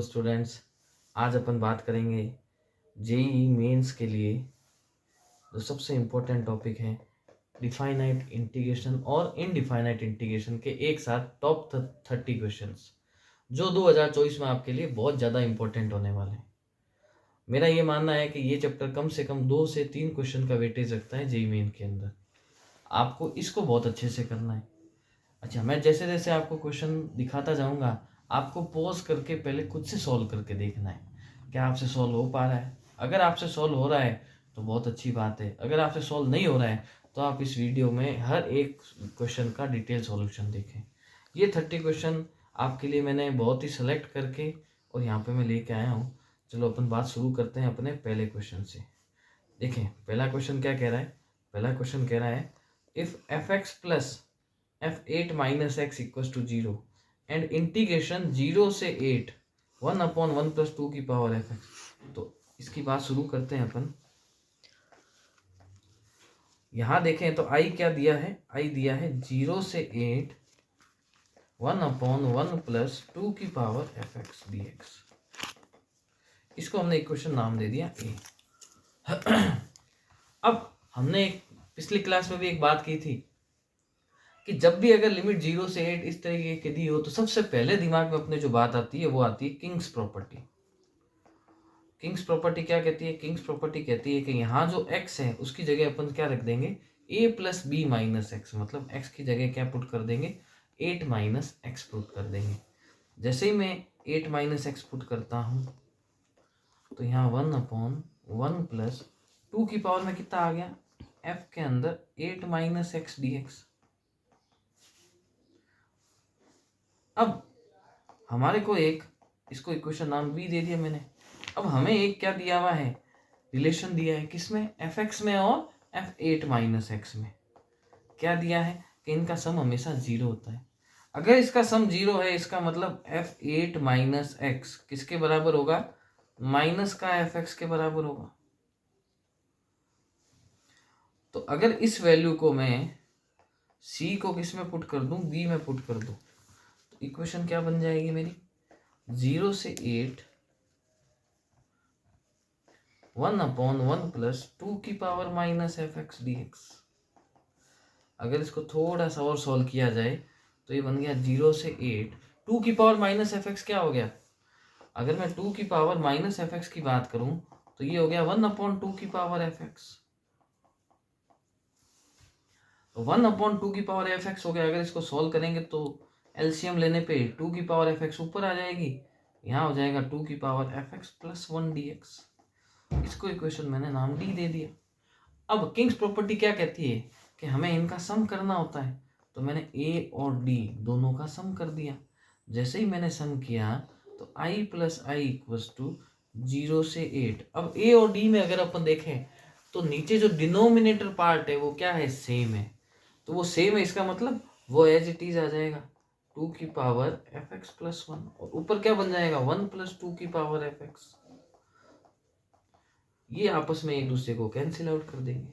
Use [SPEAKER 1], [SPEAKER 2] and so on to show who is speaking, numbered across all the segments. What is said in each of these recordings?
[SPEAKER 1] Students, आज अपन बात करेंगे जेईई मेंस के लिए जो सबसे इम्पोर्टेंट टॉपिक है डिफाइनाइट इंटीग्रेशन और इनडिफाइनाइट इंटीग्रेशन के एक साथ टॉप 30 क्वेश्चंस जो 2024 में आपके लिए बहुत ज़्यादा इम्पोर्टेंट होने वाले हैं। मेरा ये मानना है कि ये चैप्टर कम से कम 2 से 3 क्वेश्चन का वेटेज रखता है जेईई मेन के अंदर। आपको इसको बहुत अच्छे से करना है। अच्छा, मैं जैसे जैसे आपको क्वेश्चन दिखाता जाऊंगा, आपको पॉज करके पहले खुद से सॉल्व करके देखना है क्या आपसे सॉल्व हो पा रहा है। अगर आपसे सॉल्व हो रहा है तो बहुत अच्छी बात है, अगर आपसे सॉल्व नहीं हो रहा है तो आप इस वीडियो में हर एक क्वेश्चन का डिटेल सॉल्यूशन देखें। ये 30 क्वेश्चन आपके लिए मैंने बहुत ही सेलेक्ट करके और यहाँ पे मैं लेके आया हूँ। चलो अपन बात शुरू करते हैं अपने पहले क्वेश्चन से। देखें पहला क्वेश्चन क्या कह रहा है। पहला क्वेश्चन कह रहा है if f x plus f8 minus x equal to 0 and integration 0 से 8 1/1 प्लस 2 की पावर एफ एक्स। तो इसकी बात शुरू करते हैं अपन। यहाँ देखें तो i क्या दिया है, i दिया है 0 से 8 1/1 प्लस 2 की power F x D x. इसको हमने इक्वेशन नाम दे दिया a। अब हमने पिछली क्लास में भी एक बात की थी कि जब भी अगर लिमिट 0 से 8 इस तरीके की दी हो तो सबसे पहले दिमाग में अपने जो बात आती है वो आती है किंग्स प्रॉपर्टी। किंग्स प्रॉपर्टी क्या कहती है? किंग्स प्रॉपर्टी कहती है कि यहाँ जो x है उसकी जगह अपन क्या रख देंगे, a plus b minus x. मतलब x की जगह क्या पुट कर देंगे, 8 माइनस एक्स पुट कर देंगे। जैसे ही मैं 8 माइनस एक्स पुट करता हूँ तो यहाँ 1/1 प्लस 2 की पावर में कितना आ गया, f के अंदर 8 माइनस एक्स डी एक्स। अब हमारे को एक इसको इक्वेशन नाम बी दे दिया मैंने। अब हमें एक क्या दिया हुआ है, रिलेशन दिया है किसमें, एफ एक्स में और f8 माइनस एक्स में। क्या दिया है कि इनका सम हमेशा 0 होता है। अगर इसका सम 0 है इसका मतलब f8 माइनस एक्स किसके बराबर होगा, माइनस का fx के बराबर होगा। तो अगर इस वैल्यू को मैं c को किस में पुट कर दूं, b में पुट कर दूं, तो इक्वेशन क्या बन जाएगी मेरी, 0 से 8 1/1 प्लस 2 की power minus F x D x. अगर इसको थोड़ा सा और सॉल्व किया जाए तो ये बन गया 0 से 8 2 की पावर माइनस एफ एक्स क्या हो गया। अगर मैं 2 की पावर माइनस एफ एक्स की बात करूं तो ये हो गया 1/2 की पावर एफ एक्स। तो 1/2 की पावर एफ एक्स हो गया। अगर इसको सॉल्व करेंगे तो एलसीएम लेने पे 2 की पावर एफ एक्स ऊपर आ जाएगी, यहाँ हो जाएगा 2 की power F x plus 1 D x. इसको इक्वेशन मैंने नाम डी दे दिया। अब किंग्स प्रॉपर्टी क्या कहती है कि हमें इनका सम करना होता है, तो मैंने ए और डी दोनों का सम कर दिया। जैसे ही मैंने सम किया तो i plus i equals to 0 से 8। अब ए और डी में अगर अपन देखें तो नीचे जो डिनोमिनेटर पार्ट है वो क्या है, सेम है। तो वो सेम है, इसका मतलब वो एज इट इज आ जाएगा 2 की पावर एफ एक्स प्लस 1 और ऊपर क्या बन जाएगा 1 प्लस 2 की पावर एफ एक्स। ये आपस में एक दूसरे को कैंसिल आउट कर देंगे।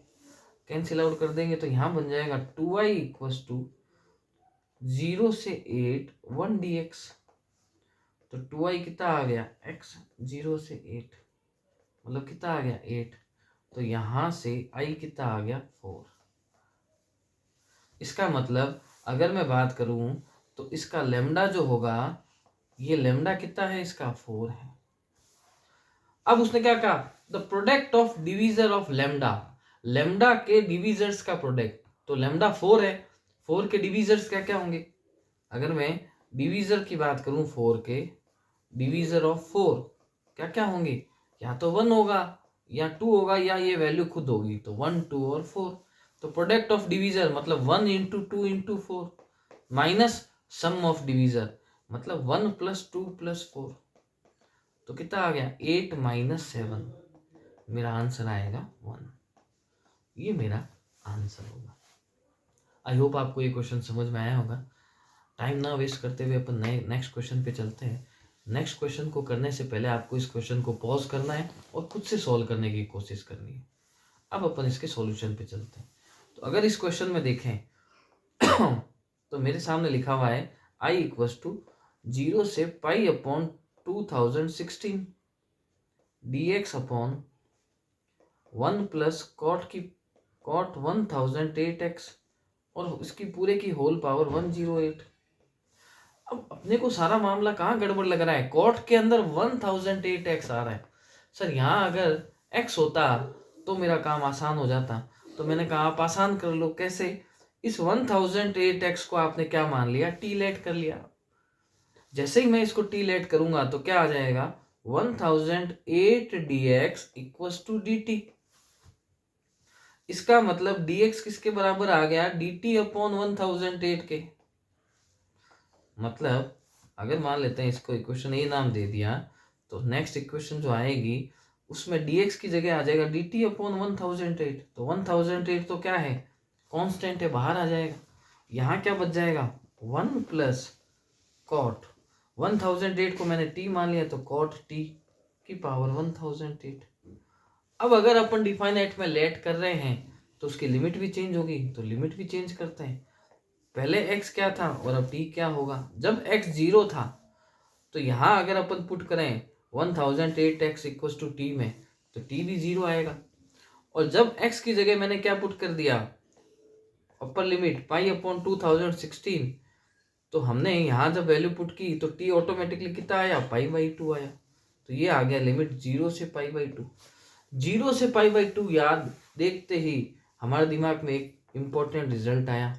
[SPEAKER 1] कैंसिल आउट कर देंगे तो यहाँ बन जाएगा 2i इक्वल्स टू 0 से 8 1 dx। तो 2i कितना आ गया, x 0 से 8 मतलब कितना आ गया 8। तो यहाँ से i कितना आ गया 4। इसका मतलब अगर मैं बात करूँ तो इसका लेमडा जो होगा, ये लेमडा कितना है इसका 4 है। अब उसने क्या कहा, the product of divisor of lambda, lambda के डिवीजर्स का प्रोडक्ट। तो लेमडा 4 है, 4 के डिवीजर्स क्या क्या होंगे। अगर मैं डिवीजर की बात करूं 4 के, डिवीजर ऑफ 4 क्या क्या होंगे, या तो 1 होगा या 2 होगा या ये वैल्यू खुद होगी। तो 1 2 और 4। तो प्रोडक्ट ऑफ डिवीजर मतलब 1 into 2 into 4 minus sum of divisor मतलब 1 प्लस 2 प्लस 4। तो कितना आ गया 8 माइनस 7। मेरा आंसर आएगा 1। ये मेरा आंसर होगा। आई होप आपको ये क्वेश्चन समझ में आया होगा। टाइम ना वेस्ट करते हुए अपन नए नेक्स्ट क्वेश्चन पे चलते हैं। नेक्स्ट क्वेश्चन को करने से पहले आपको इस क्वेश्चन को पॉज करना है और खुद से सॉल्व करने की कोशिश करनी है। अब अपन इसके सॉल्यूशन पे चलते हैं। तो अगर इस क्वेश्चन में देखें तो मेरे सामने लिखा हुआ है i इक्वल्स टू 0 से pi upon 2016 dx upon 1 plus cot 1008x और इसकी पूरे की होल पावर 108। अब अपने को सारा मामला कहाँ गड़बड़ लग रहा है, कॉट के अंदर 1008x आ रहा है। सर यहाँ अगर x होता तो मेरा काम आसान हो जाता। तो मैंने कहा आप आसान कर लो, कैसे? इस 1008x को आपने क्या मान लिया, टी लेट कर लिया। जैसे ही मैं इसको टी लेट करूंगा तो क्या आ जाएगा, 1008 dx इक्वल्स टू dt। इसका मतलब dx किसके बराबर आ गया, dt अपॉन 1008 के। मतलब अगर मान लेते हैं इसको इक्वेशन ए नाम दे दिया, तो नेक्स्ट इक्वेशन जो आएगी उसमें dx की जगह आ जाएगा dt अपॉन 1008। तो 1008 तो क्या है, कांस्टेंट है, बाहर आ जाएगा। यहाँ क्या बच जाएगा, 1 प्लस कॉट 1008 को मैंने t मान लिया, तो कॉट t की पावर 1008। अब अगर अपन डिफाइनाइट में लेट कर रहे हैं तो उसकी लिमिट भी चेंज होगी, तो लिमिट भी चेंज करते हैं। पहले x क्या था और अब t क्या होगा। जब x 0 था तो यहाँ अगर अपन पुट करें 1008x इक्वल टू t में, तो t भी 0 आएगा। और जब x की जगह मैंने क्या पुट कर दिया, अपर लिमिट पाई अपॉन 2016, तो हमने यहाँ जब वैल्यू पुट की तो t ऑटोमेटिकली कितना आया, पाई बाई 2 आया। तो ये आ गया लिमिट 0 से पाई बाई 2। 0 से पाई बाई 2 याद देखते ही हमारे दिमाग में एक इम्पोर्टेंट रिजल्ट आया।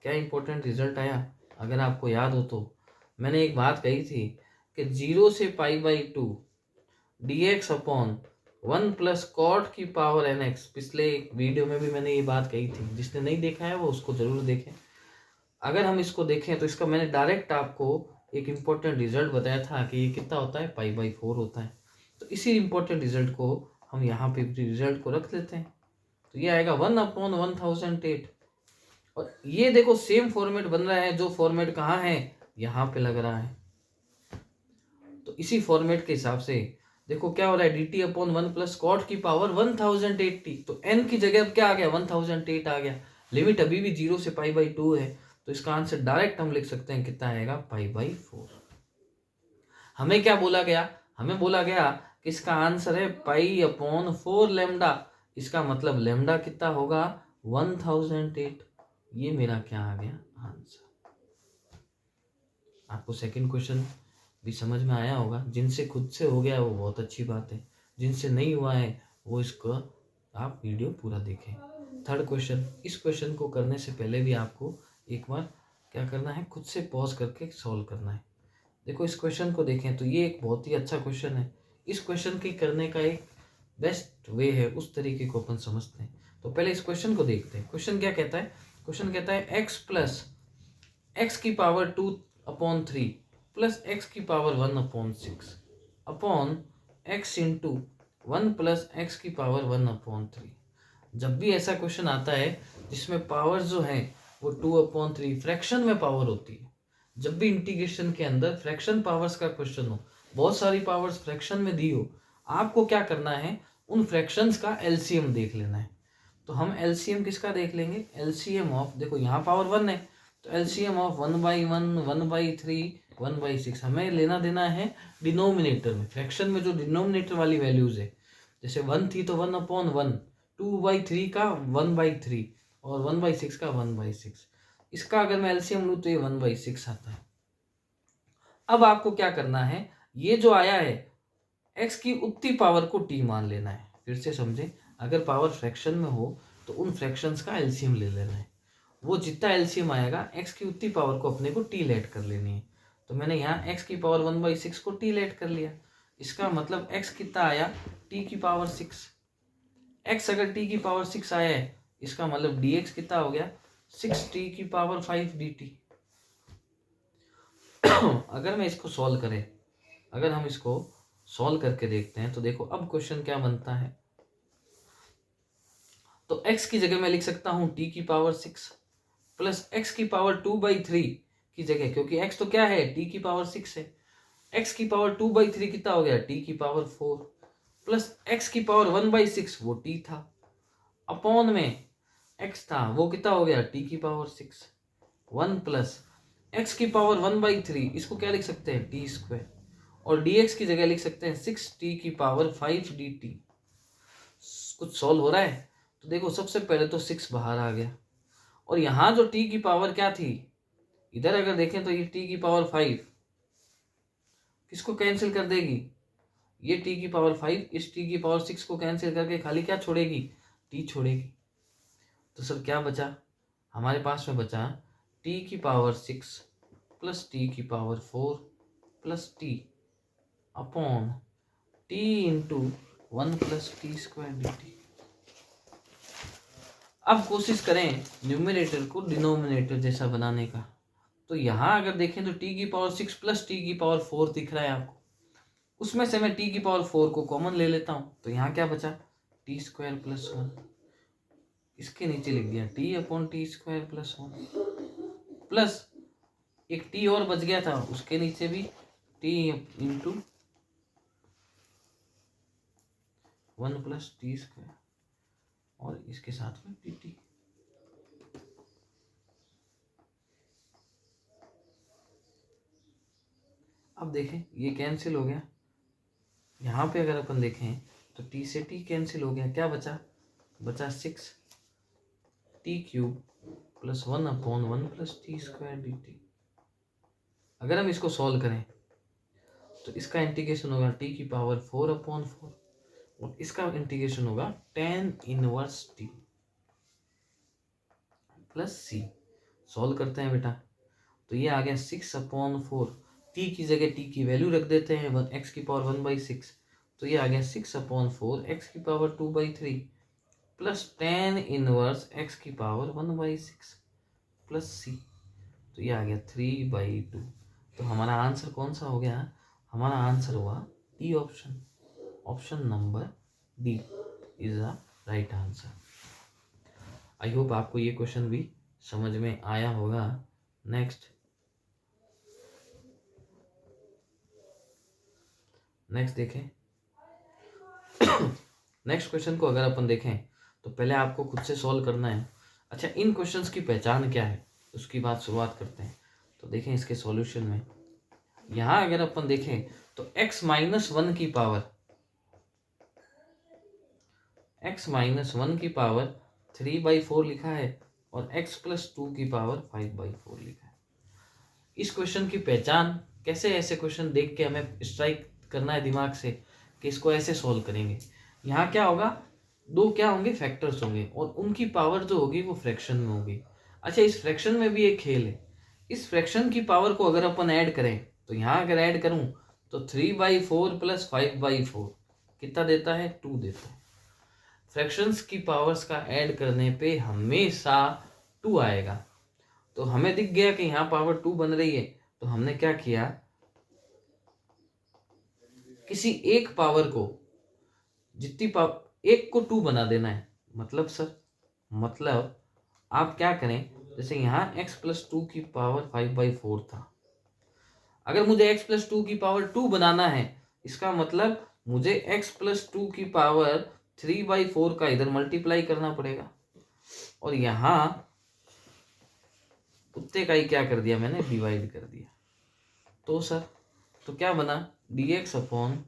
[SPEAKER 1] क्या इंपॉर्टेंट रिजल्ट आया, अगर आपको याद हो तो मैंने एक बात कही थी कि 0 से pi by 2 dx upon 1 plus cot की पावर nx। पिछले वीडियो में भी मैंने ये बात कही थी, जिसने नहीं देखा है वो उसको जरूर देखें। अगर हम इसको देखें तो इसका मैंने डायरेक्ट आपको एक इम्पोर्टेंट रिजल्ट बताया था कि ये कितना होता है, पाई बाई 4 होता है। तो इसी इम्पोर्टेंट रिजल्ट को हम यहाँ पे रिजल्ट को रख लेते हैं, तो ये आएगा 1 अपॉन 1008। और ये देखो सेम फॉर्मेट बन रहा है, जो फॉर्मेट कहाँ है, यहाँ पे लग रहा है। तो इसी फॉर्मेट के हिसाब से देखो क्या हो रहा है, dt अपॉन 1 प्लस कॉट की पावर 1080। तो n की जगह अब क्या आ गया, 1008 आ गया। लिमिट अभी भी 0 से पाई बाई 2 है, तो इसका आंसर डायरेक्ट हम लिख सकते हैं, कितना आएगा, पाई बाई 4। हमें क्या बोला गया, हमें बोला गया कि इसका आंसर है पाई अपॉन 4 लेमडा। इसका मतलब लेमडा कितना होगा, 1008। ये मेरा क्या आ गया आंसर। आपको सेकंड क्वेश्चन भी समझ में आया होगा। जिनसे खुद से हो गया वो बहुत अच्छी बात है, जिनसे नहीं हुआ है वो इसको आप वीडियो पूरा देखें। थर्ड क्वेश्चन, इस क्वेश्चन को करने से पहले भी आपको एक बार क्या करना है, खुद से पॉज करके सॉल्व करना है। देखो इस क्वेश्चन को देखें तो ये एक बहुत ही अच्छा क्वेश्चन है। इस क्वेश्चन की करने का एक बेस्ट वे है, उस तरीके को अपन समझते हैं। तो पहले इस क्वेश्चन को देखते हैं। क्वेश्चन क्या कहता है, क्वेश्चन कहता है x प्लस एक्स की पावर 2 अपॉन 3 प्लस एक्स की power 1 upon 6 upon x into 1 plus x की पावर 1 अपॉन 3। जब भी ऐसा क्वेश्चन आता है जिसमें पावर जो है वो 2 अपॉन 3 फ्रैक्शन में पावर होती है, जब भी इंटीग्रेशन के अंदर फ्रैक्शन पावर्स का क्वेश्चन हो, बहुत सारी पावर्स फ्रैक्शन में दी हो, आपको क्या करना है, उन फ्रैक्शंस का एलसीएम देख लेना है। तो हम एलसीएम किसका देख लेंगे, एलसीएम ऑफ, देखो यहाँ पावर 1 है तो एलसीएम ऑफ 1/1, 1/3, 1/6। हमें लेना देना है डिनोमिनेटर में, फ्रैक्शन में जो डिनोमिनेटर वाली वैल्यूज है। जैसे 1 थी तो 1 अपॉन 1, 2/3 का 1/3 और 1/6 का 1/6। इसका अगर मैं एलसीएम लूँ तो ये 1/6 आता है। अब आपको क्या करना है, ये जो आया है x की उतनी पावर को t मान लेना है। फिर से समझे, अगर पावर फ्रैक्शन में हो तो उन फ्रैक्शंस का एलसीएम ले लेना है। वो जितना एलसीएम आएगा x की उतनी पावर को अपने को t लेट कर लेनी है। तो मैंने यहाँ x की पावर 1/6 को t लेट कर लिया। इसका मतलब x कितना आया, t की पावर 6। x अगर t की पावर 6 आया है, इसका मतलब dx कितना हो गया, 6t की पावर 5 dt। अगर मैं इसको सॉल्व करें, अगर हम इसको सॉल्व करके देखते हैं तो देखो अब क्वेश्चन क्या बनता है। तो x की जगह मैं लिख सकता हूँ t की पावर 6 प्लस x की पावर 2/3 की जगह, क्योंकि x तो क्या है, t की पावर 6 है। x की पावर 2/3 कितना हो गया, t की पावर 4 प्लस x की पावर 1/6 वो t था, अपॉन में x था वो कितना हो गया, t की पावर 6, 1 प्लस एक्स की पावर 1/3, इसको क्या लिख सकते हैं, टी स्क्वायर, और dx की जगह लिख सकते हैं 6t की पावर 5 dt। कुछ सॉल्व हो रहा है? तो देखो सबसे पहले तो 6 बाहर आ गया, और यहाँ जो t की पावर क्या थी, इधर अगर देखें तो ये t की पावर 5 किसको कैंसिल कर देगी, ये t की पावर 5 इस t की पावर 6 को कैंसिल करके खाली क्या छोड़ेगी, t छोड़ेगी। तो सर क्या बचा, हमारे पास में बचा t की पावर 6 प्लस t की power 4 plus t upon t into 1 plus T square D T. अब कोशिश करें न्यूमरेटर को डिनोमिनेटर जैसा बनाने का। तो यहाँ अगर देखें तो t की पावर 6 प्लस t की पावर 4 दिख रहा है आपको, उसमें से मैं t की पावर 4 को कॉमन ले लेता हूँ, तो यहाँ क्या बचा, टी स्क्वायर प्लस 1, इसके नीचे लिख दिया t upon T square plus 1, plus एक t और बच गया था, उसके नीचे भी t into 1 plus T square, और इसके साथ में dt। अब देखें ये कैंसिल हो गया, यहाँ पे अगर अपन देखें तो t से t कैंसिल हो गया, क्या बचा, बचा 6 T cube plus 1 upon 1 plus T square D T. अगर हम इसको सॉल्व करें तो इसका इंटीग्रेशन होगा t की पावर 4 अपॉन 4, और इसका इंटीग्रेशन होगा tan inverse t plus c। Solve करते हैं बेटा, तो ये आ गया 6 अपॉन 4, t की जगह t की वैल्यू रख देते हैं, x की पावर 1/6, तो ये आ गया 6 अपॉन 4 x की power 2/3 plus tan inverse x की पावर 1/6 प्लस c, तो ये आ गया 3/2। तो हमारा आंसर कौन सा हो गया, हमारा आंसर हुआ D option, option number D is the right answer. I hope आपको ये क्वेश्चन भी समझ में आया होगा। नेक्स्ट देखें। नेक्स्ट क्वेश्चन को अगर अपन देखें तो पहले आपको खुद से सॉल्व करना है। अच्छा, इन क्वेश्चंस की पहचान क्या है उसकी बात शुरुआत करते हैं। तो देखें इसके सॉल्यूशन में, यहाँ अगर अपन देखें तो x माइनस 1 की पावर 3/4 लिखा है, और x प्लस 2 की पावर 5/4 लिखा है। इस क्वेश्चन की पहचान कैसे, ऐसे क्वेश्चन देख के हमें स्ट्राइक करना है दिमाग से कि इसको ऐसे सॉल्व करेंगे। यहाँ क्या होगा, दो क्या होंगे, फैक्टर्स होंगे, और उनकी पावर जो होगी वो फ्रैक्शन में होगी। अच्छा, इस फ्रैक्शन में भी एक खेल है, इस फ्रैक्शन की पावर को अगर अपन ऐड करें तो यहाँ अगर ऐड करूं तो 3/4 प्लस 5/4 कितना देता है, 2 देता है। फ्रैक्शंस की पावर्स का ऐड करने पे हमेशा 2 आएगा। तो हमें दिख गया कि यहाँ पावर 2 बन रही है, तो हमने क्या किया, किसी एक पावर को जितनी पावर एक को 2 बना देना है। मतलब सर, मतलब आप क्या करें, जैसे यहाँ x प्लस 2 की पावर 5/4 था, अगर मुझे x प्लस 2 की पावर 2 बनाना है, इसका मतलब मुझे x प्लस 2 की पावर 3/4 का इधर मल्टीप्लाई करना पड़ेगा, और यहाँ उत्ते का ही क्या कर दिया मैंने, डिवाइड कर दिया। तो सर तो क्या बना, dx upon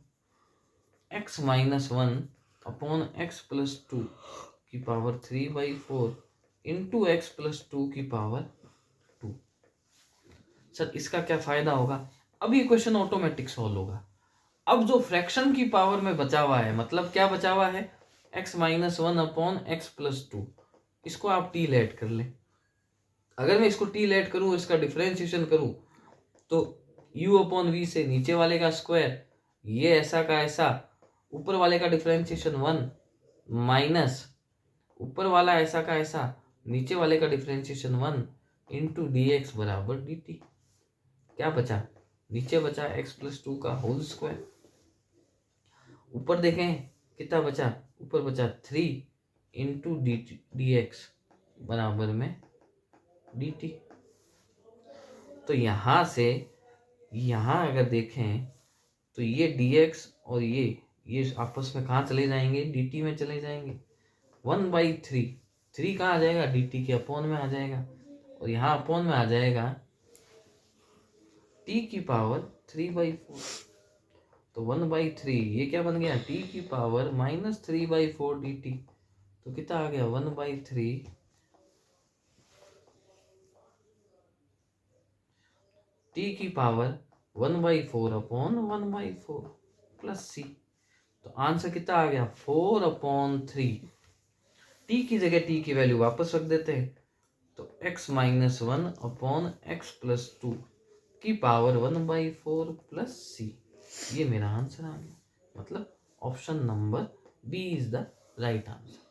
[SPEAKER 1] x minus 1 upon x plus 2 की पावर 3/4 इंटू एक्स प्लस 2 की पावर 2। सर इसका क्या फायदा होगा, अब ये क्वेश्चन ऑटोमेटिक सॉल्व होगा। अब जो फ्रैक्शन की पावर में बचा हुआ है, मतलब क्या बचा हुआ है, x minus 1 upon x plus 2, इसको आप t लेट कर लें। अगर मैं इसको t लेट करूं, इसका डिफरेंशिएशन करूं, तो u अपॉन v से नीचे वाले का स्क्वायर, ये ऐसा का ऐसा, ऊपर वाले का डिफरेंशिएशन 1 माइनस ऊपर वाला ऐसा का ऐसा, नीचे वाले का डिफरेंशिएशन 1 इंटू डी एक्स बराबर डी टी। क्या बचा, नीचे बचा x प्लस 2 का होल स्क्वायर, ऊपर देखें कितना बचा, ऊपर बचा 3 इंटू डी एक्स बराबर में डी टी। तो यहाँ से यहाँ अगर देखें तो ये dx और ये आपस में कहाँ चले जाएंगे, dt में चले जाएंगे। 1/3 कहाँ आ जाएगा, dt के अपॉन में आ जाएगा, और यहाँ अपॉन में आ जाएगा टी की पावर 3/4, तो 1/3 ये क्या बन गया, टी की पावर -3/4 dt, तो कितना आ गया 1/3 टी की पावर 1/4 अपॉन 1/4 प्लस सी। तो आंसर कितना आ गया 4/3। टी की जगह टी की वैल्यू वापस रख देते हैं, तो x-1 अपॉन x+2 की पावर 1/4 प्लस सी। ये मेरा आंसर आ गया, मतलब option number B is the right answer.